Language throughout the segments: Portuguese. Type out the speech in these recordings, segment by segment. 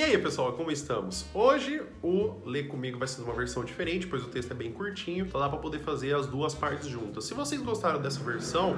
E aí, pessoal, como estamos? Hoje o Lê Comigo vai ser uma versão diferente, pois o texto é bem curtinho, então dá para poder fazer as duas partes juntas. Se vocês gostaram dessa versão,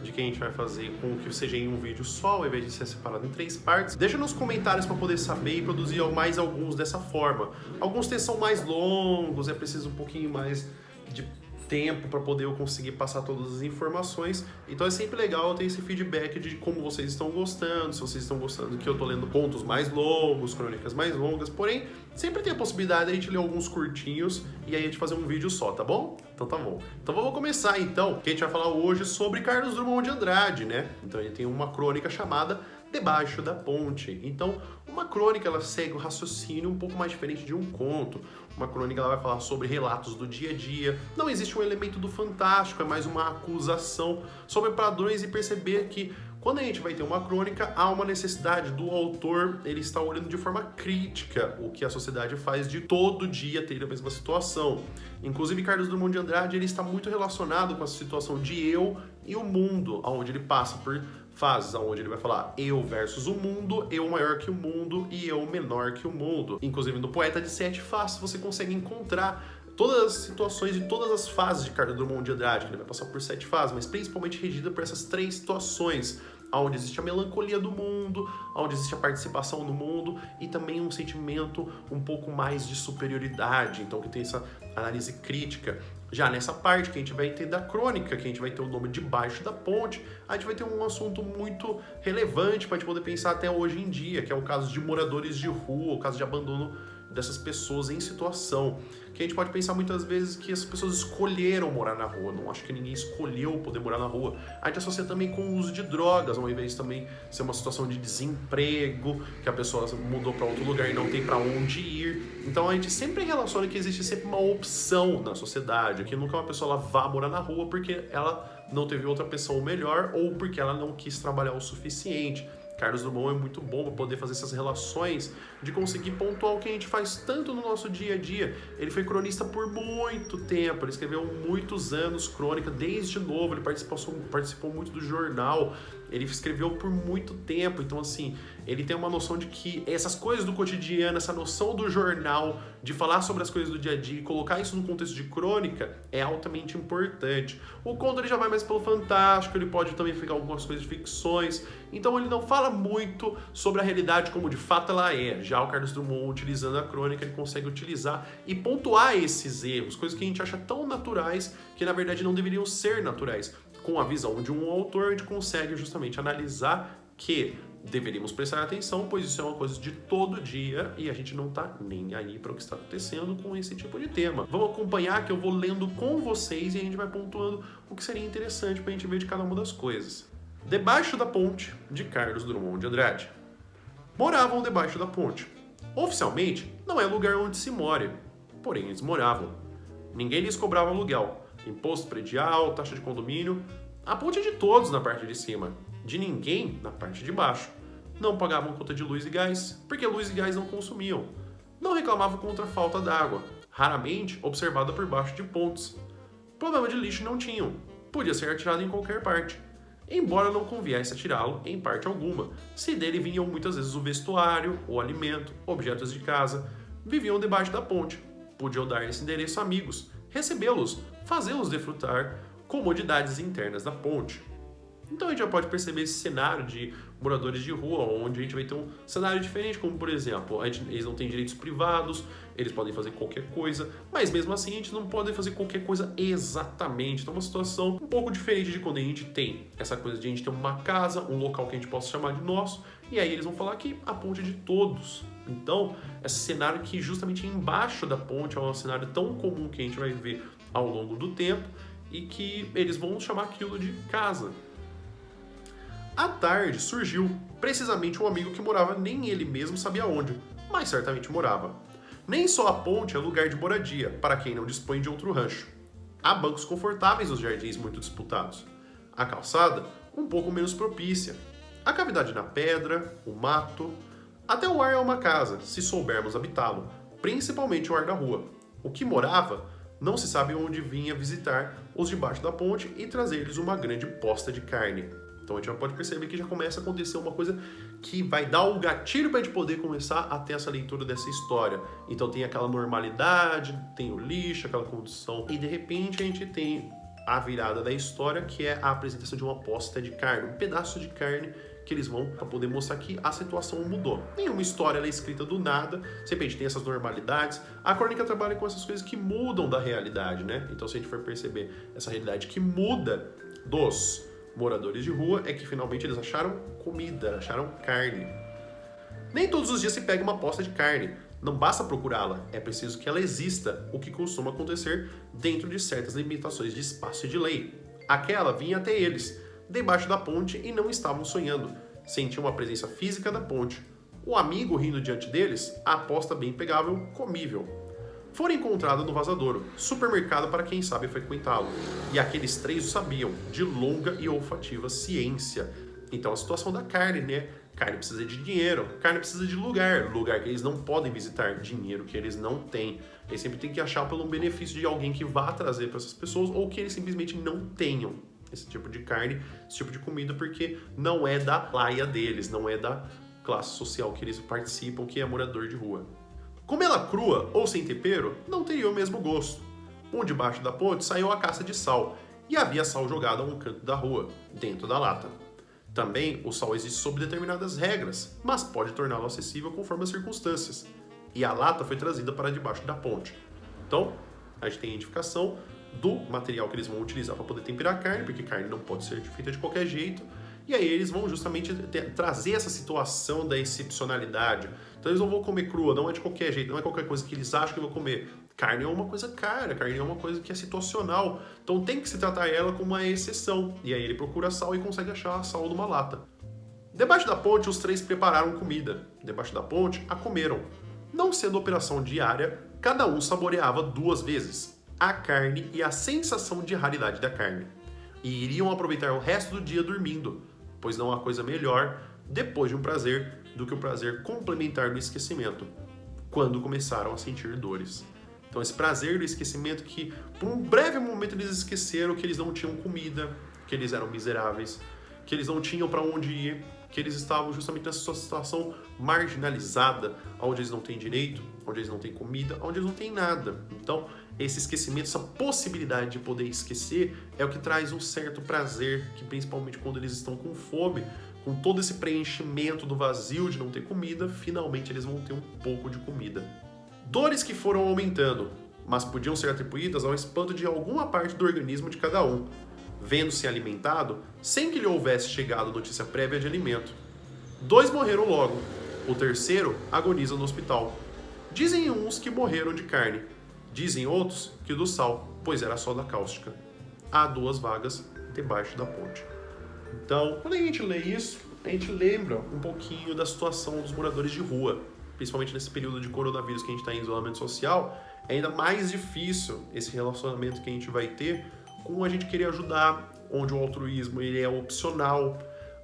de que a gente vai fazer com que seja em um vídeo só, ao invés de ser separado em 3 partes, deixa nos comentários para poder saber e produzir mais alguns dessa forma. Alguns textos são mais longos, é preciso um pouquinho mais de tempo para poder eu conseguir passar todas as informações, então é sempre legal ter esse feedback de como vocês estão gostando, se vocês estão gostando que eu tô lendo contos mais longos, crônicas mais longas, porém sempre tem a possibilidade de a gente ler alguns curtinhos e aí a gente fazer um vídeo só, tá bom? Então tá bom. Então vamos começar então, que a gente vai falar hoje sobre Carlos Drummond de Andrade, né? Então ele tem uma crônica chamada Debaixo da Ponte. Então, uma crônica ela segue o raciocínio um pouco mais diferente de um conto. Uma crônica ela vai falar sobre relatos do dia a dia. Não existe um elemento do fantástico, é mais uma acusação sobre padrões e perceber que quando a gente vai ter uma crônica, há uma necessidade do autor, ele está olhando de forma crítica o que a sociedade faz de todo dia ter a mesma situação. Inclusive, Carlos Drummond de Andrade ele está muito relacionado com essa situação de eu e o mundo, onde ele passa por fases, onde ele vai falar eu versus o mundo, eu maior que o mundo e eu menor que o mundo. Inclusive, no Poeta de Sete Faces, você consegue encontrar todas as situações e todas as fases de Carlos Drummond de Andrade, que ele vai passar por 7 fases, mas principalmente regida por essas 3 situações, onde existe a melancolia do mundo, onde existe a participação no mundo e também um sentimento um pouco mais de superioridade, então que tem essa análise crítica. Já nessa parte que a gente vai ter da crônica, que a gente vai ter o nome Debaixo da Ponte, a gente vai ter um assunto muito relevante para a gente poder pensar até hoje em dia, que é o caso de moradores de rua, o caso de abandono dessas pessoas em situação, que a gente pode pensar muitas vezes que as pessoas escolheram morar na rua, não acho que ninguém escolheu poder morar na rua. A gente associa também com o uso de drogas, ao invés de também ser uma situação de desemprego, que a pessoa mudou para outro lugar e não tem para onde ir. Então a gente sempre relaciona que existe sempre uma opção na sociedade, que nunca uma pessoa ela vá morar na rua porque ela não teve outra pessoa melhor ou porque ela não quis trabalhar o suficiente. Carlos Drummond é muito bom para poder fazer essas relações de conseguir pontuar o que a gente faz tanto no nosso dia a dia. Ele foi cronista por muito tempo, ele escreveu muitos anos crônica, desde novo, ele participou muito do jornal, ele escreveu por muito tempo, então assim, ele tem uma noção de que essas coisas do cotidiano, essa noção do jornal, de falar sobre as coisas do dia a dia e colocar isso no contexto de crônica é altamente importante. O conto ele já vai mais pelo fantástico, ele pode também pegar algumas coisas de ficções, então ele não fala muito sobre a realidade como de fato ela é. Já o Carlos Drummond, utilizando a crônica, ele consegue utilizar e pontuar esses erros, coisas que a gente acha tão naturais que na verdade não deveriam ser naturais. Com a visão de um autor, a gente consegue justamente analisar que deveríamos prestar atenção, pois isso é uma coisa de todo dia e a gente não tá nem aí para o que está acontecendo com esse tipo de tema. Vamos acompanhar que eu vou lendo com vocês e a gente vai pontuando o que seria interessante para a gente ver de cada uma das coisas. Debaixo da Ponte, de Carlos Drummond de Andrade. Moravam debaixo da ponte. Oficialmente, não é lugar onde se mora, porém eles moravam. Ninguém lhes cobrava aluguel, imposto predial, taxa de condomínio. A ponte é de todos na parte de cima, de ninguém na parte de baixo. Não pagavam conta de luz e gás, porque luz e gás não consumiam. Não reclamavam contra a falta d'água, raramente observada por baixo de pontes. Problema de lixo não tinham, podia ser atirado em qualquer parte, embora não conviesse atirá-lo em parte alguma, se dele vinham muitas vezes o vestuário, o alimento, objetos de casa. Viviam debaixo da ponte, podiam dar esse endereço a amigos, recebê-los, fazê-los desfrutar comodidades internas da ponte. Então a gente já pode perceber esse cenário de moradores de rua, onde a gente vai ter um cenário diferente, como por exemplo, eles não têm direitos privados, eles podem fazer qualquer coisa, mas mesmo assim a gente não pode fazer qualquer coisa exatamente. Então é uma situação um pouco diferente de quando a gente tem essa coisa de a gente ter uma casa, um local que a gente possa chamar de nosso, e aí eles vão falar que a ponte é de todos. Então, esse cenário que justamente embaixo da ponte é um cenário tão comum que a gente vai ver ao longo do tempo e que eles vão chamar aquilo de casa. À tarde surgiu precisamente um amigo que morava nem ele mesmo sabia onde, mas certamente morava. Nem só a ponte é lugar de moradia para quem não dispõe de outro rancho. Há bancos confortáveis nos jardins muito disputados. A calçada, um pouco menos propícia. A cavidade na pedra, o mato. Até o ar é uma casa, se soubermos habitá-lo, principalmente o ar da rua. O que morava, não se sabe onde vinha visitar os debaixo da ponte e trazer-lhes uma grande posta de carne. Então a gente já pode perceber que já começa a acontecer uma coisa que vai dar o gatilho para a gente poder começar a ter essa leitura dessa história. Então tem aquela normalidade, tem o lixo, aquela condição, e de repente a gente tem a virada da história, que é a apresentação de uma posta de carne, um pedaço de carne que eles vão para poder mostrar que a situação mudou. Nenhuma história é escrita do nada, sempre a gente tem essas normalidades. A crônica trabalha com essas coisas que mudam da realidade, né? Então se a gente for perceber essa realidade que muda dos moradores de rua, é que finalmente eles acharam comida, acharam carne. Nem todos os dias se pega uma posta de carne. Não basta procurá-la, é preciso que ela exista, o que costuma acontecer dentro de certas limitações de espaço e de lei. Aquela vinha até eles, debaixo da ponte, e não estavam sonhando. Sentiam a presença física da ponte. O amigo rindo diante deles, a aposta bem pegável, comível. Foram encontrados no vazadouro, supermercado para quem sabe frequentá-lo. E aqueles três o sabiam, de longa e olfativa ciência. Então a situação da carne, né? Carne precisa de dinheiro, carne precisa de lugar que eles não podem visitar, dinheiro que eles não têm. Eles sempre têm que achar pelo benefício de alguém que vá trazer para essas pessoas ou que eles simplesmente não tenham esse tipo de carne, esse tipo de comida, porque não é da laia deles, não é da classe social que eles participam, que é morador de rua. Comê-la crua ou sem tempero não teria o mesmo gosto. Debaixo da ponte saiu a caça de sal, e havia sal jogado a um canto da rua, dentro da lata. Também o sal existe sob determinadas regras, mas pode torná-lo acessível conforme as circunstâncias. E a lata foi trazida para debaixo da ponte. Então, a gente tem a identificação do material que eles vão utilizar para poder temperar a carne, porque carne não pode ser feita de qualquer jeito. E aí eles vão justamente trazer essa situação da excepcionalidade. Então eles não vão comer crua, não é de qualquer jeito, não é qualquer coisa que eles acham que vão comer. Carne é uma coisa cara, carne é uma coisa que é situacional. Então tem que se tratar ela como uma exceção. E aí ele procura sal e consegue achar sal numa lata. Debaixo da ponte, os três prepararam comida. Debaixo da ponte, a comeram. Não sendo operação diária, cada um saboreava 2 vezes a carne e a sensação de raridade da carne. E iriam aproveitar o resto do dia dormindo, pois não há coisa melhor depois de um prazer do que o prazer complementar do esquecimento, quando começaram a sentir dores. Então esse prazer do esquecimento que por um breve momento eles esqueceram que eles não tinham comida, que eles eram miseráveis, que eles não tinham para onde ir, que eles estavam justamente nessa situação marginalizada, onde eles não têm direito, onde eles não têm comida, onde eles não têm nada. Então esse esquecimento, essa possibilidade de poder esquecer é o que traz um certo prazer, que principalmente quando eles estão com fome, com todo esse preenchimento do vazio de não ter comida, finalmente eles vão ter um pouco de comida. Dores que foram aumentando, mas podiam ser atribuídas ao espanto de alguma parte do organismo de cada um, vendo-se alimentado sem que lhe houvesse chegado notícia prévia de alimento. 2 morreram logo, o terceiro agoniza no hospital. Dizem uns que morreram de carne, dizem outros que do sal, pois era só da cáustica. Há 2 vagas debaixo da ponte. Então, quando a gente lê isso, a gente lembra um pouquinho da situação dos moradores de rua, principalmente nesse período de coronavírus que a gente está em isolamento social. É ainda mais difícil esse relacionamento que a gente vai ter com a gente querer ajudar, onde o altruísmo ele é opcional,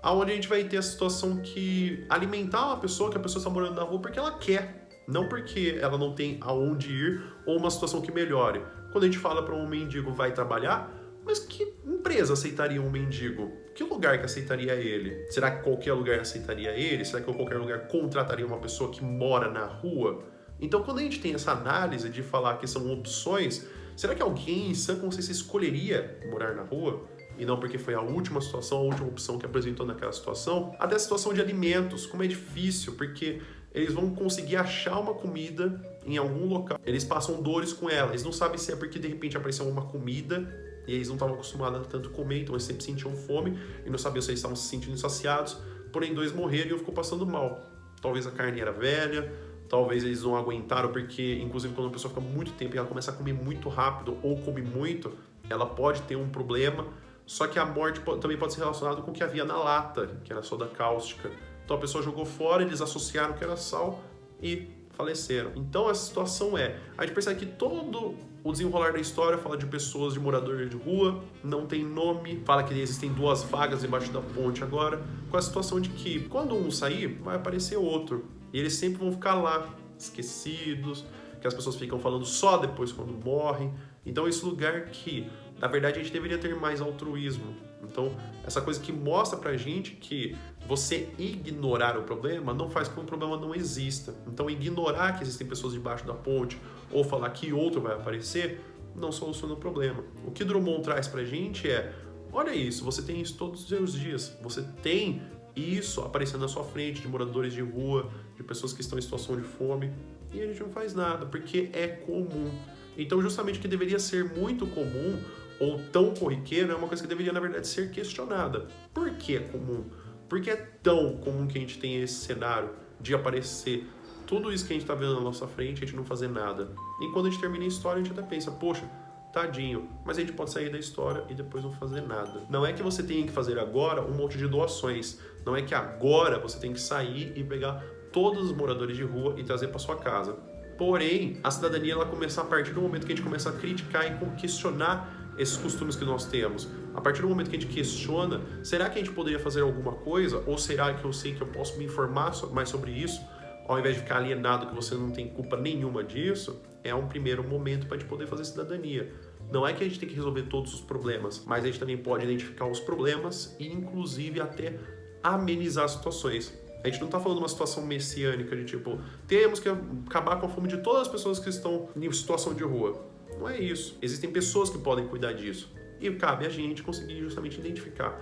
aonde a gente vai ter a situação que alimentar uma pessoa, que a pessoa está morando na rua porque ela quer, não porque ela não tem aonde ir ou uma situação que melhore. Quando a gente fala para um mendigo vai trabalhar, mas que empresa aceitaria um mendigo? Que lugar que aceitaria ele? Será que qualquer lugar aceitaria ele? Será que qualquer lugar contrataria uma pessoa que mora na rua? Então, quando a gente tem essa análise de falar que são opções, será que alguém em sã consciência escolheria morar na rua? E não porque foi a última situação, a última opção que apresentou naquela situação? Até a situação de alimentos, como é difícil, porque eles vão conseguir achar uma comida em algum local. Eles passam dores com ela, eles não sabem se é porque de repente apareceu uma comida e eles não estavam acostumados a tanto comer, então eles sempre sentiam fome e não sabiam se eles estavam se sentindo saciados, porém 2 morreram e um ficou passando mal. Talvez a carne era velha, talvez eles não aguentaram, porque inclusive quando a pessoa fica muito tempo e ela começa a comer muito rápido ou come muito, ela pode ter um problema, só que a morte também pode ser relacionada com o que havia na lata, que era soda cáustica. Então a pessoa jogou fora, eles associaram que era sal e faleceram. Então essa situação a gente percebe que todo o desenrolar da história fala de pessoas, de moradores de rua, não tem nome, fala que existem 2 vagas embaixo da ponte agora, com a situação de que quando um sair, vai aparecer outro. E eles sempre vão ficar lá, esquecidos, que as pessoas ficam falando só depois quando morrem. Então esse lugar que Na verdade, a gente deveria ter mais altruísmo. Então, essa coisa que mostra pra gente que você ignorar o problema não faz com que o problema não exista. Então, ignorar que existem pessoas debaixo da ponte ou falar que outro vai aparecer não soluciona o problema. O que Drummond traz pra gente é: olha isso, você tem isso todos os seus dias. Você tem isso aparecendo na sua frente, de moradores de rua, de pessoas que estão em situação de fome, e a gente não faz nada, porque é comum. Então, justamente o que deveria ser muito comum ou tão corriqueiro é uma coisa que deveria, na verdade, ser questionada. Por que é comum? Por que é tão comum que a gente tenha esse cenário de aparecer tudo isso que a gente está vendo na nossa frente e a gente não fazer nada? E quando a gente termina a história, a gente até pensa, poxa, tadinho, mas a gente pode sair da história e depois não fazer nada. Não é que você tenha que fazer agora um monte de doações. Não é que agora você tem que sair e pegar todos os moradores de rua e trazer para sua casa. Porém, a cidadania ela começa a partir do momento que a gente começa a criticar e questionar esses costumes que nós temos. A partir do momento que a gente questiona, será que a gente poderia fazer alguma coisa? Ou será que eu sei que eu posso me informar mais sobre isso? Ao invés de ficar alienado que você não tem culpa nenhuma disso, é um primeiro momento para a gente poder fazer cidadania. Não é que a gente tem que resolver todos os problemas, mas a gente também pode identificar os problemas e, inclusive, até amenizar situações. A gente não está falando de uma situação messiânica de tipo, temos que acabar com a fome de todas as pessoas que estão em situação de rua. Não é isso. Existem pessoas que podem cuidar disso. E cabe a gente conseguir justamente identificar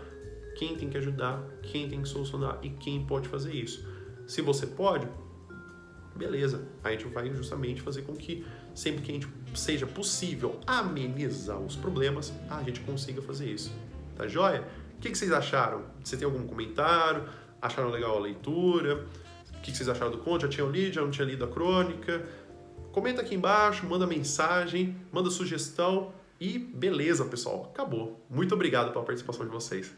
quem tem que ajudar, quem tem que solucionar e quem pode fazer isso. Se você pode, beleza. A gente vai justamente fazer com que sempre que a gente seja possível amenizar os problemas, a gente consiga fazer isso. Tá joia? O que vocês acharam? Você tem algum comentário? Acharam legal a leitura? O que vocês acharam do conto? Já tinham lido? Já não tinha lido a crônica? Comenta aqui embaixo, manda mensagem, manda sugestão e beleza, pessoal. Acabou. Muito obrigado pela participação de vocês.